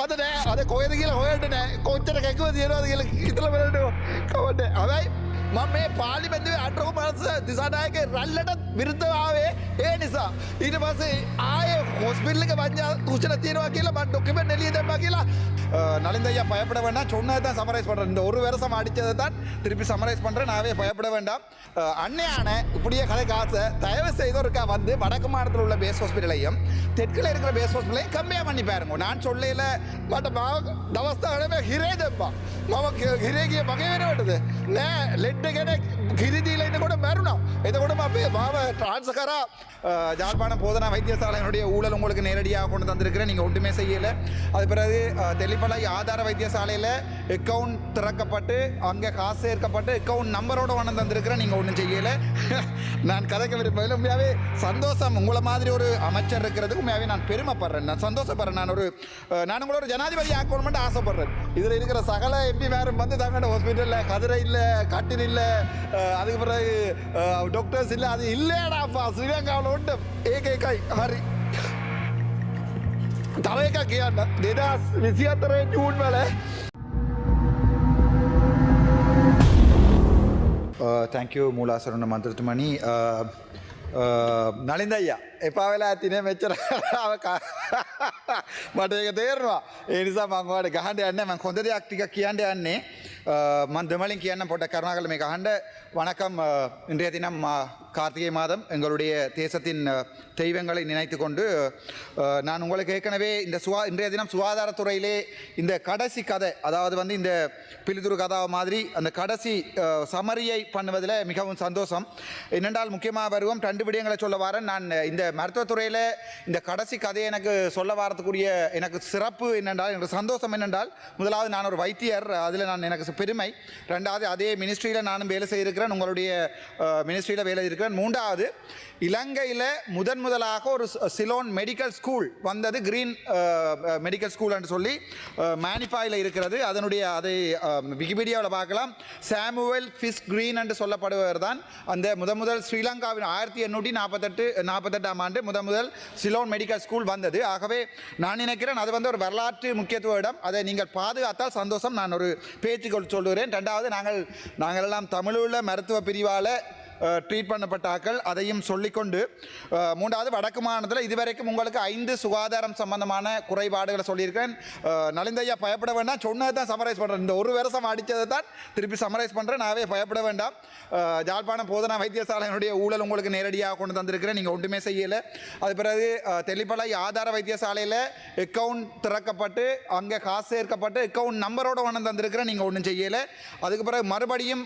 අද කොහෙද කියලා හොයන්න නෑ. කොච්චර කැකුව තියෙනවද කියලා හිතලා බලන්න. කවන්නේ. හැබැයි මම මේ පාර්ලිමේන්තුවේ අටක මාස දිසානායක රැල්ලට විරුද්ධව ආවේ ඒ නිසා. ඊට පස්සේ ආයේ හොස්පිටල් එක වඤ්ඤා දූෂණ තියෙනවා කියලා මම ඩොකියුමන්ට් එළිය දැම්මා කියලා நலிந்த ஐயா பயப்பட வேண்டாம், சொன்னதை தான் சமரைஸ் பண்ணுறேன். இந்த ஒரு வருஷம் அடித்ததை தான் திருப்பி சமரைஸ் பண்ணுறேன். நாவே பயப்பட வேண்டாம். அன்னையான இப்படியே கதை காசை தயவு செய்தோருக்கா வந்து வடக்கு மாநிலத்தில் உள்ள பேஸ் ஹாஸ்பிட்டலையும் தெற்கில் இருக்கிற பேஸ் ஹாஸ்பிட்டலையும் கம்மியாக பண்ணி பாருங்க. நான் சொல்லையில் மற்ற தவஸ்தானமே ஹிரே தெப்பா මම හිරේගිය මගේ වෙනවටද නෑ ලෙඩ්ඩ ගැන කිරිදීල ඉන්න කොට මැරුණා. එතකොට අපේ මාව ட்ரான்ஸ் කරා ஜாழ்ப்பாணம் போதனா வைத்தியசாலையினுடைய ஊழல் உங்களுக்கு நேரடியாக கொண்டு தந்திருக்கிறேன். நீங்கள் ஒன்றுமே செய்யலை. அது பிறகு தெளிப்பலை ஆதார வைத்தியசாலையில் அக்கௌண்ட் திறக்கப்பட்டு அங்கே காசு சேர்க்கப்பட்டு அக்கௌண்ட் நம்பரோட கொண்டு தந்திருக்கிறேன். நீங்கள் ஒன்றும் செய்யலை. நான் கதைக்க விரும்பவில்லை. உண்மையாகவே சந்தோஷம். உங்களை மாதிரி ஒரு அமைச்சர் இருக்கிறதுக்கு உண்மையாகவே நான் பெருமைப்படுறேன். நான் சந்தோஷப்படுறேன். நான் உங்களோட ஜனாதிபதி ஆக்கணும்னு ஆசைப்படுறேன். இதில் இருக்கிற சகல எம்பி வேறும் வந்து தாங்க ஹாஸ்பிட்டலில் கதிரை இல்லை, கட்டில் இல்லை, அதுக்கு பிறகு டாக்டர்ஸ் இல்லை. அது இல்லைடாப்பா ஸ்ரீலங்காவில் உண்டு. ඒකයි හරි තව එකක් කියන්න 2024 ජූන් වල thank you මූලාසරුණ මන්ත්‍රතුමනි. නලින්ද අයියා එපා වෙලා ඇතිනේ මෙච්චර මට ඒක තේරෙනවා. ඒ නිසා මම ඔයාලට ගහන්න යන්නේ. මම හොඳ දෙයක් ටිකක් කියන්න යන්නේ. මම දෙමලින් කියන්න පොඩ්ඩක් කරුණාකරලා මේක අහන්න. வணக்கம். இன்றைய தினம் கார்த்திகை மாதம் எங்களுடைய தேசத்தின் தெய்வங்களை நினைத்து கொண்டு நான் உங்களுக்கு ஏற்கனவே இந்த இன்றைய தினம் சுகாதாரத்துறையிலே இந்த கடைசி கதை, அதாவது வந்து இந்த பிலிதுரு கதா மாதிரி அந்த கடைசி சமரியை பண்ணுவதில் மிகவும் சந்தோஷம். என்னென்றால் முக்கியமாக வருவோம் 2 விடயங்களை சொல்ல வரேன். நான் இந்த மருத்துவத்துறையில் இந்த கடைசி கதையை எனக்கு சொல்ல வரத்துக்குரிய எனக்கு சிறப்பு என்னென்றால், எனக்கு சந்தோஷம் என்னென்றால், முதலாவது நான் ஒரு வைத்தியர், அதில் நான் எனக்கு பெருமை. 2வது அதே மினிஸ்ட்ரியில் நானும் வேலை செய்திருக்கிறேன். உங்களுடைய மினிஸ்ட்ரியில் வேலை இருக்கிறேன். 3வது இலங்கையில் முதலாக ஒரு சிலோன் மெடிக்கல் ஸ்கூல் வந்தது. கிரீன் மெடிக்கல் ஸ்கூல் என்று சொல்லி மேனிஃபாயில் இருக்கிறது. அதனுடைய அதை விக்கிபீடியாவில் பார்க்கலாம். சாமுவேல் ஃபிஷ் கிரீன் என்று சொல்லப்படுவர் தான் அந்த முதல் ஸ்ரீலங்காவின் 1848 ஆண்டு முதல் சிலோன் மெடிக்கல் ஸ்கூல் வந்தது. ஆகவே நான் நினைக்கிறேன் அது வந்து ஒரு வரலாற்று முக்கியத்துவ இடம். அதை நீங்கள் பாதுகாத்தால் சந்தோஷம். நான் ஒரு பேச்சுக்கள் சொல்லுகிறேன். 2வது நாங்கள் எல்லாம் தமிழுள்ள மருத்துவ பிரிவால் ட்ரீட் பண்ணப்பட்ட ஆக்கள், அதையும் சொல்லிக்கொண்டு 3வது வடக்கு மாநிலத்தில் இதுவரைக்கும் உங்களுக்கு 5 சுகாதாரம் சம்பந்தமான குறைபாடுகளை சொல்லியிருக்கேன். நலிந்த ஐயா பயப்பட வேண்டாம், சொன்னதை தான் சமரைஸ் பண்ணுறேன். இந்த ஒரு வருஷம் அடித்ததை தான் திருப்பி சமரைஸ் பண்ணுறேன். நாவே பயப்பட வேண்டாம். ஜாழ்ப்பாணம் போதனா வைத்தியசாலையினுடைய ஊழல் உங்களுக்கு நேரடியாக கொண்டு தந்திருக்கிறேன். நீங்கள் ஒன்றுமே செய்யலை. அது பிறகு தெளிப்பலை ஆதார வைத்தியசாலையில் அக்கௌண்ட் திறக்கப்பட்டு அங்கே காசு சேர்க்கப்பட்டு அக்கௌண்ட் நம்பரோட கொண்டு தந்திருக்கிறேன். நீங்கள் ஒன்றும் செய்யலை. அதுக்கு பிறகு மறுபடியும்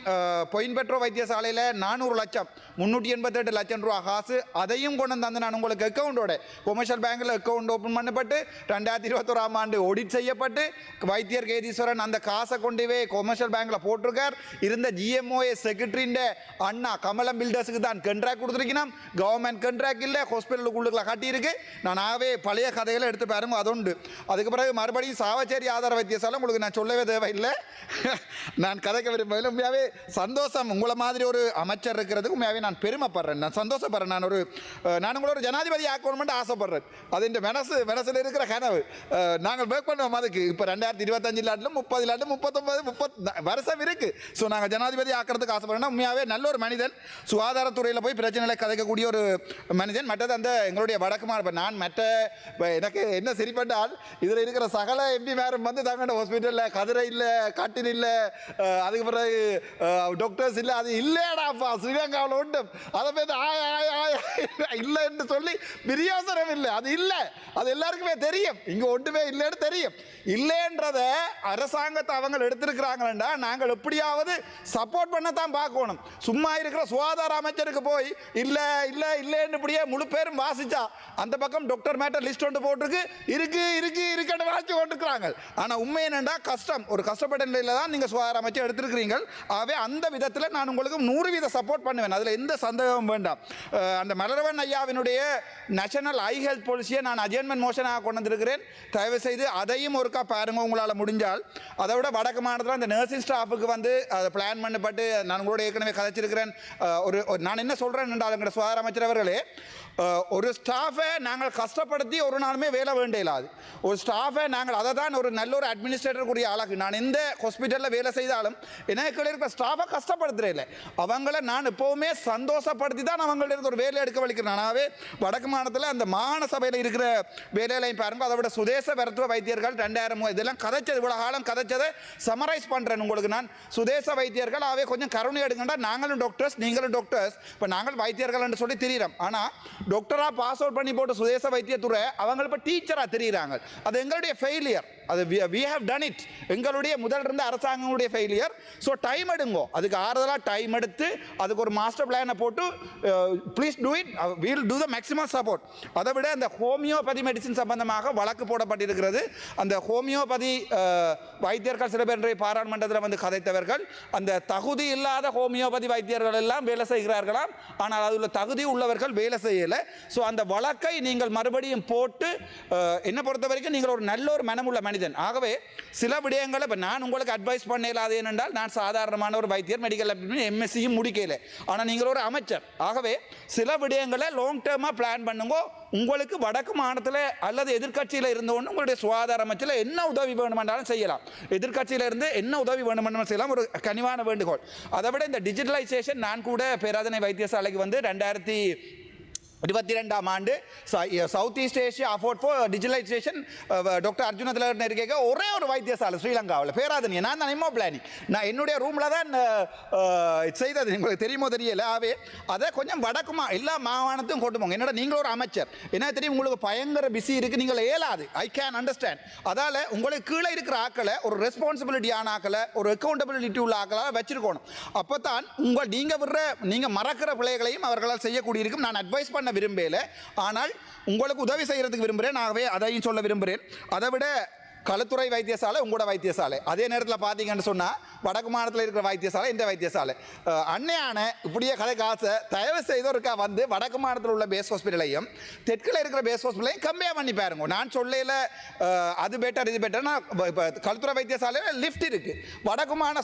பொயின்பெட்ரோ வைத்தியசாலையில் 400 லட்சம் 388 லட்சம் ரூபா காசு அதையும் கொண்டு வந்து நான் உங்களுக்கு அக்கௌண்டோட கொமர்ஷியல் பேங்கில் அக்கௌண்ட் ஓப்பன் பண்ணப்பட்டு 2021 ஆண்டு ஆடிட் செய்யப்பட்டு வைத்தியர் கேதீஸ்வரன் அந்த காசை கொண்டு போய் கொமர்ஷியல் பேங்கில் போட்டிருக்கார். இருந்த ஜிஎம்ஓஏ செக்ரட்டரியின் அண்ணா கமலம் பில்டர்ஸுக்கு தான் கண்ட்ராக்ட் கொடுத்துருக்கணும். கவர்மெண்ட் கண்ட்ராக்ட் இல்லை, ஹாஸ்பிட்டலுக்குள்ள கட்டியிருக்கு. நான் ஆகவே பழைய கதைகளை எடுத்து பாருங்க, அது உண்டு. அதுக்கு பிறகு மறுபடியும் சாவச்சேரி ஆதார வைத்தியசாலை உங்களுக்கு நான் சொல்லவே தேவையில்லை. நான் கதைக்க விரும்பவில்லை. உண்மையாகவே சந்தோஷம். உங்களை மாதிரி ஒரு அமைச்சர் இருக்கிறதுக்கு உண்மையாகவே நான் பெருமைப்படுறேன். நான் சந்தோஷப்படுறேன். நான் உங்களோட ஜனாதிபதி ஆக்கணும்னு ஆசைப்படுறேன். அது இந்த மனசில் இருக்கிற கனவு. நாங்கள் ஒர்க் பண்ணுவோம் அதுக்கு. இப்போ 2025 30 39 வருஷம் இருக்கு. ஸோ நாங்கள் ஜனாதிபதி ஆக்கிறதுக்கு ஆசைப்படுறோம். உண்மையாகவே நல்ல ஒரு மனிதன். சுகாதாரத்துறையில் போய் பிரச்சனைகளை கதைக்கக்கூடிய ஒரு மனிதன். மற்றது அந்த எங்களுடைய வடக்கு மாநிலம் நான் எனக்கு என்ன சரிப்பட்டால் இதில் இருக்கிற சகல எம்பி வேறும் வந்து தாங்க ஹாஸ்பிட்டலில் கதிரை இல்லை, கட்டில் இல்லை, அதுக்கு பிறகு டாக்டர்ஸ் இல்லை. அது இல்லைடாப்பா ஸ்ரீலங்காவில் உண்டு. அதை போய் இல்லை என்று சொல்லி பிரியோசனம் இல்லை. அது இல்லை, அது எல்லாருக்குமே தெரியும். இங்கே ஒன்றுமே இல்லைன்னு தெரியும். இல்லைன்றத அரசாங்கத்தை அவங்க எடுத்திருக்கிறாங்களா, நாங்கள் எப்படியாவது சப்போர்ட் பண்ணத்தான் பார்க்கணும். சும்மா இருக்கிற சுகாதார அமைச்சருக்கு போய் இல்லை இல்லை இல்லைன்னு இப்படியே முழு பேரும் வாசிச்சா அந்த பக்கம் டாக்டர் மேட்டர் லிஸ்ட் ஒன்று போட்டிருக்கு, இருக்குன்னு வாசி கொண்டிருக்கிறாங்க. ஆனால் உண்மை என்னென்னா கஷ்டம், ஒரு கஷ்டப்பட்ட நிலையில் தான் நீங்கள் சுகாதார அமைச்சர் எடுத்திருக்கிறீர்கள். ஆகவே அந்த விதத்தில் நான் உங்களுக்கு 100% சப்போர்ட் பண்ணுவேன், அதில் எந்த சந்தேகமும் வேண்டாம். அந்த மலரவன் ஐயாவினுடைய நேஷனல் ஐ ஹெல்த் பாலிசியை நான் அஜென்மெண்ட் மோஷனாக கொண்டு வந்திருக்கிறேன். தயவு செய்து அதையும் ஒருக்கா பாருங்க உங்களால் முடிஞ்சால். அதை விட வடக்கு மாநிலத்தில் அந்த நர்சிங் ஸ்டாஃபுக்கு வந்து அதை பிளான் பண்ணப்பட்டு நான் உங்களோட ஏற்கனவே கதைச்சிருக்கிறேன். நான் என்ன சொல்கிறேன் என்றால் எங்களோட சுகாதார அமைச்சர் அவர்களே, ஒரு ஸ்டாஃபை நாங்கள் கஷ்டப்படுத்தி ஒரு நாளுமே வேலை வேண்டியலாது. ஒரு ஸ்டாஃபை நாங்கள் அதை தான் ஒரு நல்ல ஒரு அட்மினிஸ்ட்ரேட்டருக்குரிய ஆளாக்கு. நான் எந்த ஹாஸ்பிட்டலில் வேலை செய்தாலும் எனக்கு இருக்கிற ஸ்டாஃபை கஷ்டப்படுத்துகிறேன் இல்லை, அவங்கள நான் எப்போவுமே சந்தோஷப்படுத்தி தான் அவங்கள்ட்ட ஒரு வேலை எடுக்க வலிக்கிறேன். நானாவே வடக்கு மாநிலத்தில் அந்த மாகாண சபையில் இருக்கிற வேலைகளையும் பாருங்க. அதை விட சுதேச மருத்துவ வைத்தியர்கள் 2000 இதெல்லாம் கதைச்சது, இவ்வளோ காலம் கதைச்சதை சமரைஸ் பண்ணுறேன் உங்களுக்கு. நான் சுதேச வைத்தியர்கள் அவை கொஞ்சம் கருணை எடுக்கண்டா, நாங்களும் டாக்டர்ஸ் நீங்களும் டாக்டர்ஸ், இப்போ நாங்கள் வைத்தியர்கள் என்று சொல்லி தெரிகிறோம். ஆனால் டாக்டராக பாஸ் அவுட் பண்ணி போட்டு சுதேச வைத்தியத்துறை அவங்க இப்போ டீச்சராக தெரியுறாங்க. அது எங்களுடைய ஃபெயிலியர். அது we have done it. எங்களுடைய முதல் இருந்த அரசாங்கங்களுடைய ஃபெயிலியர். ஸோ டைம் எடுங்கோ, அதுக்கு ஆறுதலாக டைம் எடுத்து அதுக்கு ஒரு மாஸ்டர் பிளானை போட்டு please do it, we'll do the maximum support. அதை விட அந்த ஹோமியோபதி மெடிசின் சம்பந்தமாக வழக்கு போடப்பட்டிருக்கிறது. அந்த ஹோமியோபதி வைத்தியர்கள் சில பேர் பாராளுமன்றத்தில் வந்து கதைத்தவர்கள், அந்த தகுதி இல்லாத ஹோமியோபதி வைத்தியர்கள் எல்லாம் வேலை செய்கிறார்களாம், ஆனால் அதில் தகுதி உள்ளவர்கள் வேலை செய்யலை. ஸோ அந்த வழக்கை நீங்கள் மறுபடியும் போட்டு என்னை பொறுத்த வரைக்கும் நீங்கள் ஒரு நல்ல ஒரு மனமுள்ள மனிதன். ஆகவே சில விடயங்களை இப்போ நான் உங்களுக்கு அட்வைஸ் பண்ணலாது ஏனென்றால் நான் சாதாரணமான ஒரு வைத்தியர், மெடிக்கல் எம்எஸ்சியும் முடிக்கல, ஆனால் நீங்கள் ஒரு அமைச்சர். ஆகவே சில விடயங்களை லாங் டேர்மாக பிளான் பண்ணுங்க. உங்களுக்கு வடக்கு மாநிலத்தில் அல்லது எதிர்கட்சியில் இருந்தோன்னு உங்களுடைய சுகாதார அமைச்சில் என்ன உதவி வேணுமென்றாலும் செய்யலாம். எதிர்கட்சியில் இருந்து என்ன உதவி வேணுமென்றாலும் செய்யலாம், ஒரு கனிவான வேண்டுகோள். அதை விட இந்த டிஜிட்டலைசேஷன், நான் கூட பேராதனை வைத்தியசாலைக்கு வந்து 2022ஆம் ஆண்டு south east Asia award for digitalisation doctor Arjuna Thilakar இருக்க ஒரே ஒரு வைத்தியசாலை ஸ்ரீலங்காவில் பேராதனியா, நான் தான் எம்ஓ பிளானிங், நான் என்னுடைய ரூமில் தான் செய்தது. உங்களுக்கு தெரியுமோ தெரியல. ஆகவே அதை கொஞ்சம் வடக்குமா எல்லா மாகாணத்தையும் கொண்டு போங்க. என்னடா நீங்கள் ஒரு அமைச்சர், என்ன தெரியும் உங்களுக்கு பயங்கர பிஸி இருக்குது, நீங்கள் ஏலாது, ஐ கேன் அண்டர்ஸ்டாண்ட். அதால் உங்களுக்கு கீழே இருக்கிற ஆக்களை ஒரு ரெஸ்பான்சிபிலிட்டியான ஆக்களை, ஒரு அக்கௌண்டபிலிட்டி உள்ள ஆக்களாக வச்சிருக்கணும். அப்போ தான் நீங்கள் மறக்கிற பிள்ளைகளையும் அவர்களால் செய்யக்கூடியிருக்கும். நான் அட்வைஸ் பண்ண விரும்பல, ஆனால் உங்களுக்கு உதவி செய்யறதுக்கு விரும்புகிறேன். ஆகவே அதையும் சொல்ல விரும்புகிறேன். அதை விட களுத்துறை வைத்தியசாலை உங்களோட வைத்தியசாலை, அதே நேரத்தில் பார்த்தீங்கன்னு சொன்னால் வடக்கு மாநிலத்தில் இருக்கிற வைத்தியசாலை இந்த வைத்தியசாலை அன்னையான இப்படியே கதை காசை தயவு செய்தோருக்கா வந்து வடக்கு மாநிலத்தில் உள்ள பேஸ் ஹாஸ்பிட்டலையும் தெற்கில் இருக்கிற பேஸ் ஹாஸ்பிட்டலையும் கம்மியாக பண்ணி பாருங்க. நான் சொல்லையில் அது பெட்டர் இது பெட்டர்னா, இப்போ களுத்துறை வைத்தியசாலையில் லிஃப்ட் இருக்குது, வடக்கு மாநில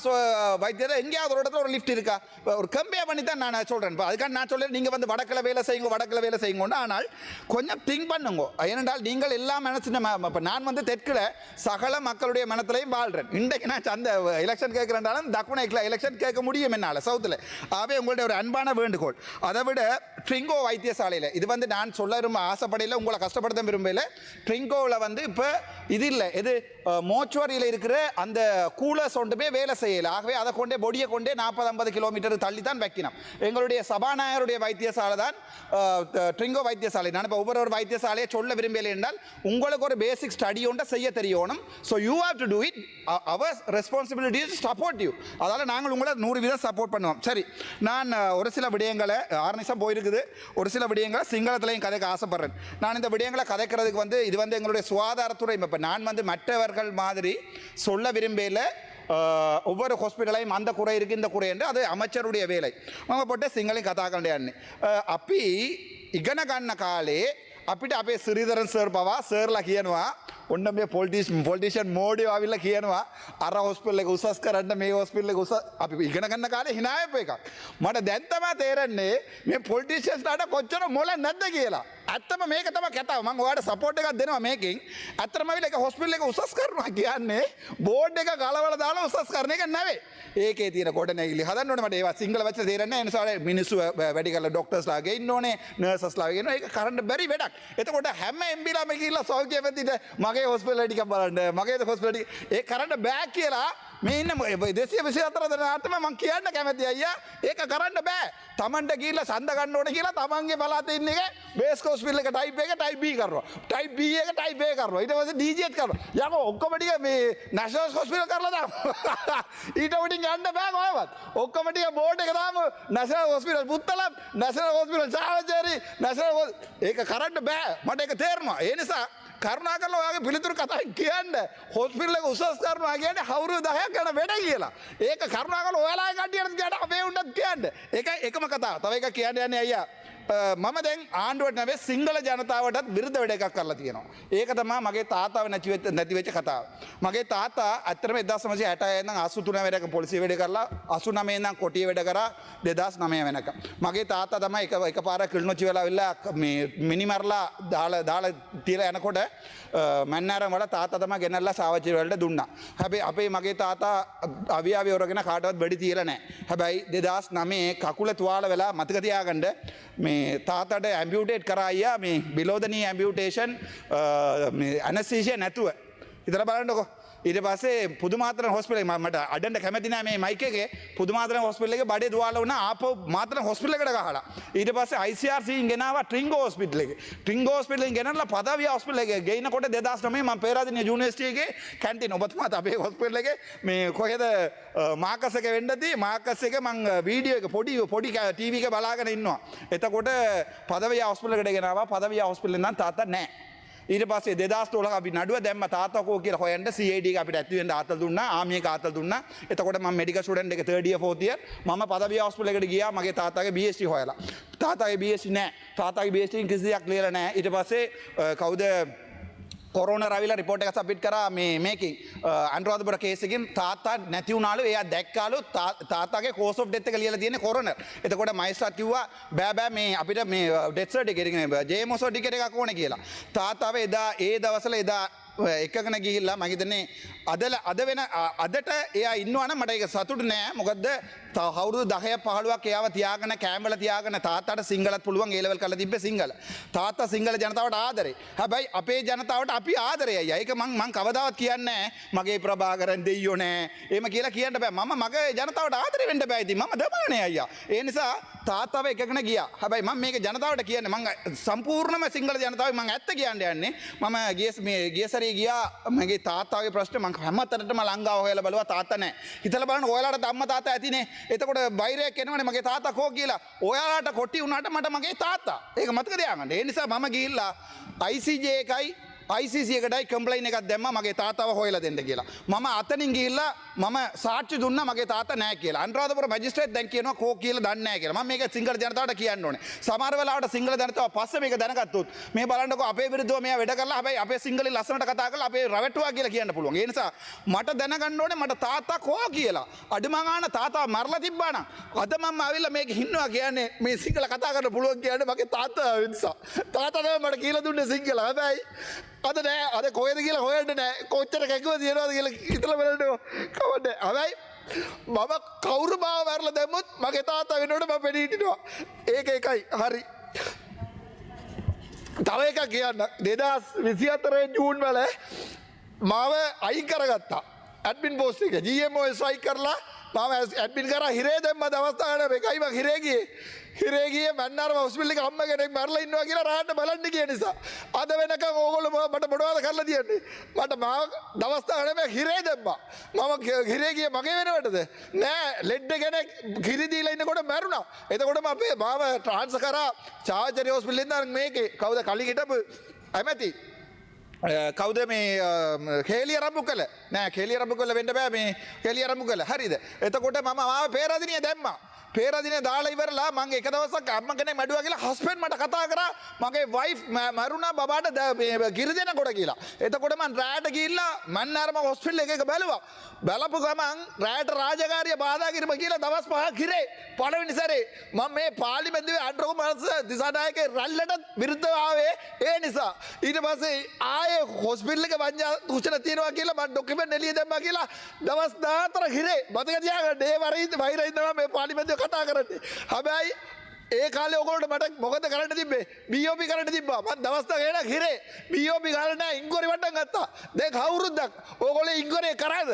வைத்தியத்தில் எங்கேயாவது ஒரு இடத்துல ஒரு லிஃப்ட் இருக்கா, ஒரு கம்மியாக பண்ணி தான் நான் சொல்கிறேன். இப்போ அதுக்காக நான் சொல்கிறேன் நீங்கள் வந்து வடக்கில் வேலை செய்யுங்க, வடக்கில் வேலை செய்யுங்க. ஆனால் கொஞ்சம் திங்க் பண்ணுங்க. ஏனென்றால் நீங்கள் எல்லாம் நினச்சின, இப்போ நான் வந்து தெற்கில் சகல மக்களுடைய மனத்திலையும் வாழ்றேன். இன்றைக்கு நான் அந்த எலெக்ஷன் கேட்கிறேன்றாலும் தக்குனை எலெக்ஷன் கேட்க முடியும் என்னால் சவுத்தில். ஆகவே உங்களுடைய ஒரு அன்பான வேண்டுகோள். அதை விட ட்ரிங்கோ வைத்தியசாலையில் இது வந்து நான் சொல்ல ஆசைப்படையில் உங்களை கஷ்டப்படுத்த விரும்பல. ட்ரிங்கோவில் வந்து இப்போ இது இல்லை, இது மோச்சுவரியில் இருக்கிற அந்த கூலர்ஸ் ஒன்றுமே வேலை செய்யலை. ஆகவே அதை கொண்டே பொடியை கொண்டே 40-50 கிலோமீட்டர் தள்ளி தான் வைக்கணும். எங்களுடைய சபாநாயகருடைய வைத்தியசாலை தான் ட்ரிங்கோ வைத்தியசாலை. நான் இப்போ ஒவ்வொரு வைத்தியசாலையை சொல்ல விரும்பலை என்றால் உங்களுக்கு ஒரு பேசிக் ஸ்டடி ஒன்றை செய்ய தெரியணும். So you have to do it. Our responsibility is to support you. அதால நாங்கள் உங்களை 100% சப்போர்ட் பண்ணுவோம். சரி, நான் ஒரு சில விடயங்களை 6 நிமிஷம் போயிருக்குது, ஒரு சில விடயங்களை சிங்களத்திலையும் கதைக்க ஆசைப்படுறேன். நான் இந்த விடயங்களை கதைக்கிறதுக்கு வந்து இது வந்து எங்களுடைய சுகாதாரத்துறை, இப்போ நான் வந்து மற்றவர்கள் மாதிரி சொல்ல விரும்பல. ஒவ்வொரு ஹாஸ்பிட்டலையும் அந்த குறை இருக்குது இந்த குறை என்று அது அமைச்சருடைய வேலை. அவங்க போட்டு සිංහලෙන් කතා කරන්න යන්නේ. අපි ඉගෙන ගන්න කාලේ අපිට අපේ සිරිදරන් සර් පවා සර්ලා කියනවා ඔන්න මේ පොලිටිෂියන් මෝඩියෝ ආවිල්ලා කියනවා අර හොස්පිටල් එක උසස් කරන්න මේ හොස්පිටල් එක උසස්. අපි ඉගෙන ගන්න කාලේ hina වෙප එකක්. මට දැන් තමයි තේරෙන්නේ මේ පොලිටිෂියන්ස්ලාට කොච්චර මොළ නැද්ද කියලා. ඇත්තම මේක තමයි කතාව. මම ඔයාලට සපෝට් එකක් දෙනවා මේකෙන්. ඇත්තටම අවිල එක හොස්පිටල් එක උසස් කරනවා කියන්නේ බෝඩ් එක ගලවලා දාලා උසස් කරන එක නෙවෙයි. ඒකේ තියෙන කොටනැගිලි හදන්න ඕනේ. මට ඒවා සිංහල වචන තේරෙන්නේ නැහැ. ඒ නිසා මිනිස්සු වැඩි කරලා ඩොක්ටර්ස්ලා ගෙන්න ඕනේ, නර්සස්ලා ගෙන්න ඕනේ. ඒක කරන්න බැරි වැඩක්. එතකොට හැම එම්බිලාම ගිහිල්ලා සෞඛ්‍ය පැතිට මගේ හොස්පිටල් ටික බලන්න, මගේ හොස්පිටල් ටික ඒ කරන්න බෑ කියලා මේ ඉන්න 224 දෙනාටම මම කියන්න කැමතියි අයියා. ඒක කරන්න බෑ. තමන්ට ගිහිල්ලා ඡන්ද ගන්න ඕනේ කියලා තමන්ගේ පළාතේ ඉන්න එක බේස් හොස්පිටල් එක ටයිප් එක ටයිප් B කරනවා. ටයිප් B එක ටයිප් A කරනවා. ඊට පස්සේ DGH කරනවා. යකෝ ඔක්කොම ටික මේ නැෂනල් හොස්පිටල් කරලා දාමු. ඊට උඩින් යන්න බෑ කොහොමවත්. ඔක්කොම ටික බෝඩ් එක දාමු. National hospital Puttalam, national hospital Chavakachcheri, national ඒක කරන්න බෑ. මට ඒක තේරෙනවා. ඒ නිසා කරුණාකරලා ඔයාගේ පිළිතුරු කතා කියන්න. හොස්පිටල් එක උසස් කරනවා කියන්නේ අවුරුදු 10ක් යන වැඩ කියලා. ඒක කරුණාකරලා ඔයාලා කට්ටියට කියන්න අපේ උන්නත් කියන්න. ඒකයි එකම කතාව. තව එකක් කියන්න යන්නේ අයියා. මම දැන් ආණ්ඩුවට නෙවෙයි සිංහල ජනතාවටත් විරුද්ධ වැඩ එකක් කරලා තියෙනවා. ඒක තමයි මගේ තාත්තාව නැති වෙච්ච කතාව. මගේ තාත්තා ඇත්තටම 1966 ඉඳන් 83 වෙනකම් පොලිසිය වැඩ කරලා 89 ඉඳන් කොටිය වැඩ කරා 2009 වෙනකම්. මගේ තාත්තා තමයි එකපාරක් කිල්නොච්චි වෙලා අවිල්ලා මේ මිනිමරලා දාලා තියලා යනකොට මන්නාරම් වල තාත්තා තමයි ගෙනල්ලා සාවචිර වලට දුන්නා. හැබැයි අපේ මගේ තාත්තා අවියාවේ ඔරගෙන කාටවත් වෙඩි තියලා නැහැ. හැබැයි 2009 කකුල තුවාල වෙලා මතක තියාගන්න මේ තාතට ඇම්බියුටේට් කරායියා මේ බිලෝදනී ඇම්බියුටේෂන් ඇනස්තීසියා නැතුව. ඉතල බලන්නකො. ඊට පස්සේ පුදුමාතර හොස්පිටල් මට අඩන්න කැමති නෑ මේ මයික් එකේ. පුදුමාතර හොස්පිටල් එකේ බඩේ තුවාල වුණා ආපහු මාතර හොස්පිටල් එකට ගහලා. ඊට පස්සේ ICRC න් ගෙනාවා ට්‍රින්ගෝ හොස්පිටල් එකේ. ට්‍රින්ගෝ හොස්පිටල් එකෙන් ගෙනල්ලා පදවිය හොස්පිටල් එකේ ගේනකොට 2009 මම පේරාදෙණිය යුනිවර්සිටි එකේ කැන්ටින් ඔබතුමාත් අපේ හොස්පිටල් එකේ මේ කොහෙද මාකස් එක වෙන්නදී මාකස් එක මං වීඩියෝ එක පොඩි ටීවී එක බලාගෙන ඉන්නවා. එතකොට පදවිය හොස්පිටල් එකට ගෙනාවා. පදවිය හොස්පිටල් එකෙන් නම් තාත්තා නෑ. ඊට පස්සේ 2012 අපි නඩුව දැම්ම තාත්තා කෝ කියලා හොයන්න CID එක අපිට ඇති වෙන්න ආතල් දුන්නා ආමිය එක ආතල් දුන්නා. එතකොට මම මෙඩිකල් ස්ටුඩන්ට් එක 3rd year 4th year මම පදවිය හොස්පිටල් එකට ගියා මගේ තාත්තාගේ BSc හොයලා. තාත්තාගේ BSc නෑ. තාත්තාගේ BSc කිසි දෙයක් ලියලා නෑ. ඊට පස්සේ කවුද කොරෝනා රවිලා රිපෝට් එකක් සබ්මිට් කරා මේකෙන් අනුරාධපුර කේස් එකකින් තාත්තා නැති වුණාලු. එයා දැක්කාලු තාත්තාගේ කෝස් ඔෆ් ඩෙත් එක ලියලා තියෙන්නේ කොරෝනර්. එතකොට මයිස්ට්‍රාට් කිව්වා බෑ මේ අපිට මේ ඩෙත් සර්ටිෆිකේට් එක JMO සර්ටිෆිකේට් එකක් ඕනේ කියලා. තාත්තාව එදා ඒ දවස්වල එකගෙන ගිහිල්ලා මම හිතන්නේ අදට එයා ඉන්නවනම් මට ඒක සතුටු නෑ. මොකද අවුරුදු 10ක් 15ක් එයාව තියාගෙන කැම්බල තියාගෙන තාත්තාට සිංහලත් පුළුවන් ඒ ලෙවල් කරලා තිබ්බේ සිංහල. තාත්තා සිංහල ජනතාවට ආදරේ. හැබැයි අපේ ජනතාවට අපි ආදරේ අයියා. ඒක මං කවදාවත් කියන්නේ නෑ මගේ ප්‍රභාකරන් දෙයියෝ නෑ. එහෙම කියලා කියන්න බෑ. මම මගේ ජනතාවට ආදරේ වෙන්න බෑ. ඉතින් මම දමනනේ අයියා. ඒ නිසා තාත්තාව එකගෙන ගියා. හැබැයි මම මේක ජනතාවට කියන්නේ මං සම්පූර්ණම සිංහල ජනතාවයි මං ඇත්ත කියන්න යන්නේ. මම ගිය සැරේ ගියා මගේ තාත්තාගේ ප්‍රශ්නේ මං හැමතැනටම ලංගාව හොයලා බලුවා තාත්තා නැහැ. හිතලා බලන්න ඔයාලට අම්මා තාත්තා ඇතිනේ. එතකොට වෛරයක් එනවනේ මගේ තාත්තා කෝ කියලා. ඔයාලට කොටි වුණාට මට මගේ තාත්තා. ඒක මතක තියාගන්න. ඒ නිසා මම ගිහිල්ලා ICJ එකයි ICC එකටයි කම්ප්ලයින් එකක් දැම්මා මගේ තාත්තව හොයලා දෙන්න කියලා. මම අතනින් ගිහිල්ලා මම සාක්ෂි දුන්නා මගේ තාත්තා නැහැ කියලා. අනුරාධපුර මැජිස්ට්‍රේට් දැන් කියනවා කෝ කියලා දන්නේ නැහැ කියලා. මම මේක සිංහල ජනතාවට කියන්න ඕනේ. සමහර වෙලාවට සිංහල ජනතාව පස්සේ මේක දැනගත්තොත් මේ බලන්නකෝ අපේ විරුද්ධව මෙයා වැඩ කරලා හැබැයි අපේ සිංහලෙන් ලස්සනට කතා කරලා අපේ රවට්ටුවා කියලා කියන්න පුළුවන්. ඒ නිසා මට දැනගන්න ඕනේ මට තාත්තා කෝ කියලා. අඩුමගාන තාත්තා මරලා තිබ්බා නම් අද මම ආවිල්ලා මේක හින්නවා කියන්නේ මේ සිංහල කතා කරන්න පුළුවන් කියන්නේ මගේ තාත්තා නිසා. තාත්තා තමයි මට කියලා දුන්නේ සිංහල. හැබැයි අද නෑ අද කොහෙද කියලා හොයන්න නෑ. කොච්චර කැකුව තියනවද කියලා හිතලා බලන්නකෝ. කවන්නේ. හැබැයි මම කවුරු මාව මරලා දැම්මොත් මගේ තාත්තා වෙනකොට මම පෙනී හිටිනවා. ඒක එකයි. හරි. තව එකක් කියන්න. 2024 ජූන් වල මාව අයින් කරගත්තා. ඇඩ්මින් පෝස්ට් එක GMO ස්ට්‍රයික් කරලා මාව ඇඩ්මින් කරා හිරේ දැම්ම දවස් 10කට එකයි මම හිරේ ගියේ. හිරේ ගියේ මන්නාරම හොස්පිටල් එකේ අම්ම කෙනෙක් මැරලා ඉන්නවා කියලා රාහට බලන්න ගිය නිසා. අද වෙනකන් ඕගොල්ලෝ මට මොනවද කරලා තියන්නේ? මට මාව දවස් 10කට හිරේ දැම්මා. මම හිරේ ගියේ මගේ වෙනවටද? නෑ ලෙඩ කෙනෙක් කිරි දීලා ඉන්නකොට මැරුණා. එතකොටම අපේ මාව ට්‍රාන්ස්ෆර් කරා චාවචරි හොස්පිටල් ඉඳන් මේකේ කවුද කලින් හිටපු ඇමති කවුද මේ කේලිය රම්බු කළ නෑ කේලිය රම්බු කළ වෙන්න බෑ මේ කේලිය රම්බු කළ හරිද? එතකොට මම මාව පේරාදෙනිය දැම්මා. පේරාදෙනිය දාලා ඉවරලා මං එක දවසක් අම්ම කෙනෙක් මැඩුවා කියලා හස්බන්ඩ් මට කතා කරා මගේ වයිෆ් මරුණා බබාට කිරි දෙනකොට කියලා. එතකොට මං රැයට ගිහිල්ලා මන්නාරම හොස්පිටල් එකක බැලුවා. බලපු ගමන් රැයට රාජකාරිය බාධා කිරීම කියලා දවස් 5ක් හිරේ. පළවෙනි සැරේ මම මේ පාර්ලිමේන්තුවේ අන්ඩ්‍රෝ මාල්ස් දිසානායකගේ රැල්ලට විරුද්ධව ආවේ ඒ නිසා. ඊට පස්සේ ආයේ හොස්පිටල් එක වංජා දූෂණ තියෙනවා කියලා මම ඩොකියුමන්ට් එළිය දැම්මා කියලා දවස් 14 හිරේ. මතක තියාගන්න ඒ වෛරයි තමයි මේ පාර්ලිමේන්තුවේ කතා කරන්නේ. හැබැයි ඒ කාලේ ඔයගොල්ලෝ මට මොකද කරන්න තිබ්බේ? BOP කරන්න තිබ්බා. මම දවස් 10 හිරේ BOP ගාලා නෑ ඉංගොරි වට්ටම් ගත්තා. දැන් අවුරුද්දක් ඔයගොල්ලෝ ඉංගොරේ කරාද?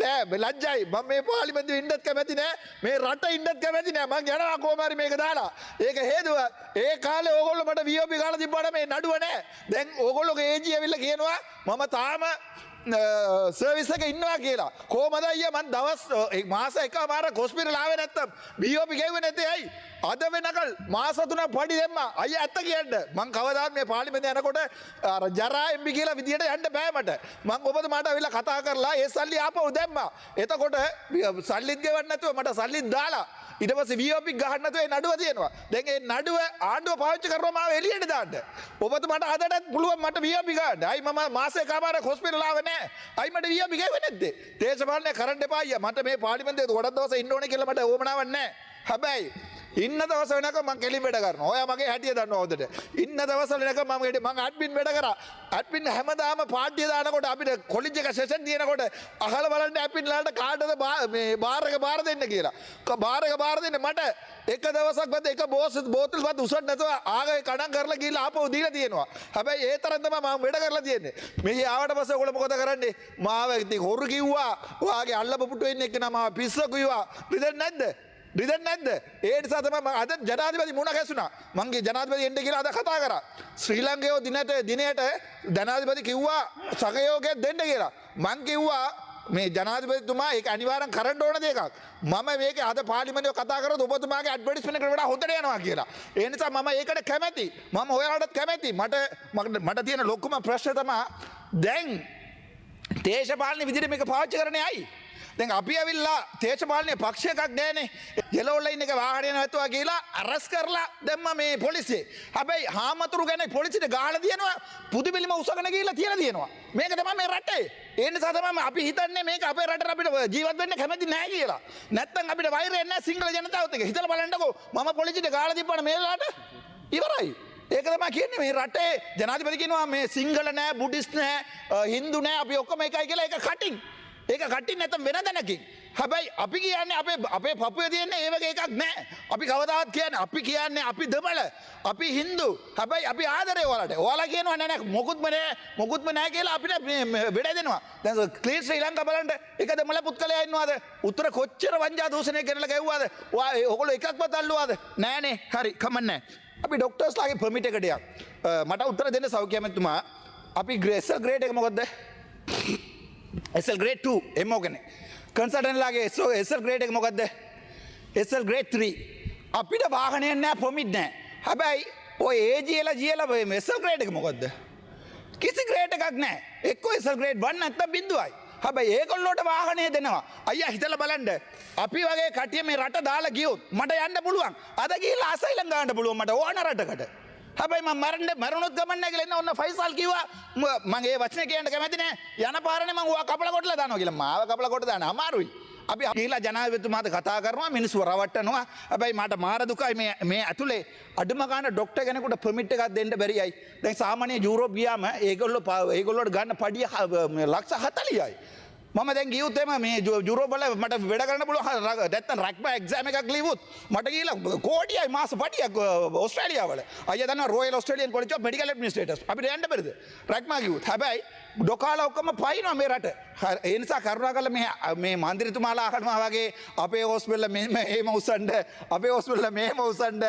නෑ ලැජ්ජයි. මම මේ පාර්ලිමේන්තුවේ ඉන්නත් කැමති නෑ. මේ රට ඉන්නත් කැමති නෑ. මං යනවා කොහොම හරි මේක දාලා. ඒක හේතුව ඒ කාලේ ඕගොල්ලෝ මට VOP ගාලා තිබ්බාට මේ නඩුව නෑ. දැන් ඕගොල්ලෝගේ ඒජි ඇවිල්ලා කියනවා මම තාම සර්විස් එක ඉන්නවා කියලා. කොහමද අයියා මං දවස් මාස එකමාරක් හොස්පිටල් ආවේ නැත්තම් BOP ගෙව්වේ නැතේ ඇයි? අද වෙනකල් මාස 3ක් පඩි දැම්මා. අයියා ඇත්ත කියන්න. මං කවදාත් මේ පාර්ලිමේන්තේ යනකොට අර ජරා MB කියලා විදියට යන්න බෑ මට. මං ඔබතුමාට අවිල්ලා කතා කරලා ඒ සල්ලි ආපහු දැම්මා. එතකොට සල්ලිත් ගෙවන්න නැතුව මට සල්ලිත් දාලා ඊට පස්සේ VOP ගහන්න නැතුව ඒ නඩුව තියෙනවා. දැන් ඒ නඩුව ආණ්ඩුව පාවිච්චි කරනවා මාව එළියට දාන්න. ඔබතුමාට අදටත් පුළුවන් මට VOP ගන්න. අයි මම මාසේ එකමාරක් හොස්පිටල් ආවේ නැහැ. අයි මට VOP ගෙවුවේ නැද්ද? දේශපාලනය කරන්න එපා අයියා. මට මේ පාර්ලිමේන්තුවේ ගොඩක් දවස් ඉන්න ඕනේ කියලා මට ඕමනාවක් නැහැ. හැබැයි ඉන්න දවස වෙනකම් මම කෙලින් වැඩ කරනවා. ඔයා මගේ හැටිය දන්නවා හොඳට. ඉන්න දවස් වල වෙනකම් මම ඇඩ්මින් වැඩ කරා. ඇඩ්මින් හැමදාම පාර්ටිය දානකොට අපිට කොලෙජ් එක සෙෂන් තියෙනකොට අහලා බලන්න ඇඩ්මින්ලාට කාටද මේ බාර් එක බාර දෙන්න කියලා. බාර් එක බාර දෙන්න මට එක දවසක් වත් එක බෝතල් වත් උසට නැතුව ආගේ කඩම් කරලා ගිහලා ආපහු දීලා තියෙනවා. හැබැයි ඒ තරම් තමයි මම වැඩ කරලා තියෙන්නේ. මෙහි ආවට පස්සේ ඔයගොල්ලෝ මොකද කරන්නේ? මාව ඉතින් හොරු කිව්වා. ඔයාගේ අල්ලපු පුටුවේ ඉන්න එක්කෙනා මාව පිස්ස කිව්වා. රිදෙන්නේ නැද්ද? රිදෙන්නේ නැද්ද? ඒ නිසා තමයි මම අද ජනාධිපති මුණ ගැසුණා. මංගේ ජනාධිපති එන්න කියලා අද කතා කරා. ශ්‍රී ලංකාවේ දිනයට ජනාධිපති කිව්වා සහයෝගයක් දෙන්න කියලා. මං කිව්වා මේ ජනාධිපතිතුමා ඒක අනිවාර්යෙන් කරන්න ඕන දෙයක්. මම මේක අද පාර්ලිමේන්තුවේ කතා කරොත් ඔබතුමාගේ ඇඩ්වර්ටයිස්මන්ට් එකට වඩා හොඳට යනවා කියලා. ඒ නිසා මම ඒකට කැමැති. මම ඔයාලටත් කැමැති. මට තියෙන ලොකුම ප්‍රශ්නේ තමයි දැන් දේශපාලන විදිහට මේක පාවිච්චි කරන්නේ ඇයි? දැන් අපි ඇවිල්ලා දේශපාලනයේ පක්ෂ එකක් නෑනේ. යෙලෝ ලයින් එක වාහනේ නැවතුවා කියලා අරස් කරලා දැම්මා මේ පොලිසිය. හැබැයි හාමතුරු ගැන පොලිසියට ගහලා දිනනවා. පුදුබිලිම උසගෙන ගිහිල්ලා තියලා දිනනවා. මේක තමයි මේ රටේ. ඒ නිසා තමයි අපි හිතන්නේ මේක අපේ රටට අපිට ජීවත් වෙන්න කැමති නෑ කියලා. නැත්තම් අපිට වෛරයක් නෑ සිංහල ජනතාවත් එක්ක. හිතලා බලන්නකෝ මම පොලිසියට ගහලා තිබ්බම මේ වෙලාවට ඉවරයි. ඒක තමයි කියන්නේ මේ රටේ ජනාධිපති කියනවා මේ සිංහල නෑ බුද්දිස්ට් නෑ හින්දු නෑ අපි ඔක්කොම එකයි කියලා ඒක කටින්. ඒක කටින් නැත්නම් වෙන දැනකින්. හැබැයි අපි කියන්නේ අපේ පපුවේ තියෙන ඒ වගේ එකක් නැහැ. අපි කවදාවත් කියන්නේ අපි දෙමළ. අපි හින්දු. හැබැයි අපි ආදරේ ඔයාලට. ඔයාලා කියනවා නෑ නෑ මොකුත්ම නෑ කියලා අපිට වෙඩ දෙනවා. දැන් ක්ලීන් ශ්‍රී ලංකා බලන්න එක දෙමළ පුත්කලයා ඉන්නවද? උත්තර කොච්චර වංජා දූෂණය කරලා ගැව්වාද? ඔයගොල්ලෝ එකක්වත් අල්ලුවාද? නෑනේ. හරි කමන්නේ. අපි ડોක්ටර්ස්ලාගේ පර්මිට් එකට යක්. මට උත්තර දෙන්න සෞඛ්‍ය ඇමතිතුමා. අපි SL ග්‍රේඩ් එක මොකද්ද? SL grade 2 MO කෙනෙක්. කන්සල්ටන්ට් ලාගේ SL grade එක මොකද්ද? SL grade 3. අපිට වාහනයක් නැහැ, පොමිට් නැහැ. හැබැයි ඔය AGL GL SL grade එක මොකද්ද? කිසි grade එකක් නැහැ. එක්කෝ SL grade 1 නැත්නම් බිඳුවයි. හැබැයි ඒගොල්ලෝට වාහනය දෙනවා. අයියා හිතලා බලන්න. අපි වගේ කට්ටිය මේ රට දාලා ගියොත් මට යන්න පුළුවන්. අද ගිහිල්ලා අසයිලම් ගන්න පුළුවන් මට ඕන රටකට. හැබැයි මම මරණොත් ගමන් නැහැ කියලා එන්න ඔන්න ෆයිසල් කිව්වා මම ඒ වචනේ කියන්න කැමති නැහැ යන පාරනේ මම ඔයා කපලා කොටලා දානවා කියලා මාව කපලා කොට දාන්න අමාරුයි අපි ගිහිලා ජනාධිපතිතුමාට කතා කරනවා මිනිස්සු රවට්ටනවා හැබැයි මට මාර දුකයි මේ ඇතුලේ අඩුම ගන්න ડોක්ටර් කෙනෙකුට පර්මිට් එකක් දෙන්න බැරියයි දැන් සාමාන්‍ය යුරෝප් ගියාම ඒගොල්ලෝට ගන්න පඩිය ලක්ෂ 40යි මම දැන් ගියොත් එම මේ යුරෝප් වල මට වැඩ කරන්න පුළුවන් නැත්තම් රැක්බා එක්සෑම් එකක් ලියවුවොත් මට ගිහලා කෝටියයි මාස පඩියක් ඕස්ට්‍රේලියාව වල අයියා දන්නවා royal Australian college of medical administrators අපිට යන්න බැරිද රැක්මා ගියොත් හැබැයි ඩොකාලා ඔක්කොම පයින්නවා මේ රට ඒ නිසා කරුණාකරලා මේ මන්ත්‍රීතුමාලා අහනවා වගේ අපේ හොස්පිටල් මෙහෙම උස්සන්න අපේ හොස්පිටල් මෙහෙම උස්සන්න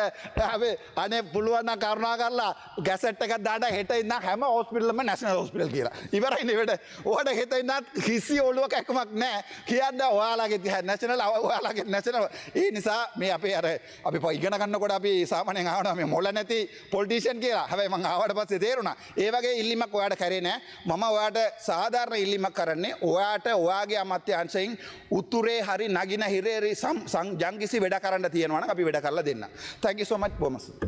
අපි අනේ පුළුවන් නම් කරුණාකරලා ගැසට් එකක් දාන්න හෙට ඉඳන් හැම හොස්පිටලෙම නැෂනල් හොස්පිටල් කියලා ඉවරයි නේ ඔයාලට හෙට ඉඳන් කිසි ඔළුවක එකමක් නැහැ කියන්න ඔයාලගේ නැෂනල් ඔයාලගේ නැෂනල් ඒ නිසා මේ අපේ අපි ඉගෙන ගන්නකොට අපි සාමාන්‍යයෙන් ආවනවා මේ මොළ නැති පොලිටිෂියන් කියලා හැබැයි මම ආවට පස්සේ තේරුණා ඒ වගේ ඉල්ලීමක් ඔයාලට කරේ නැහැ මම ඔයාට සාධාරණ ඉල්ලීමක් කරන්නේ ඔයාට ඔයාගේ අමාත්‍යාංශයෙන් උතුරේ හරි නගින හිරේ යම්කිසි වැඩ කරන්න තියෙනවා නම් අපි වැඩ කරලා දෙන්න. Thank you so much බොමස්.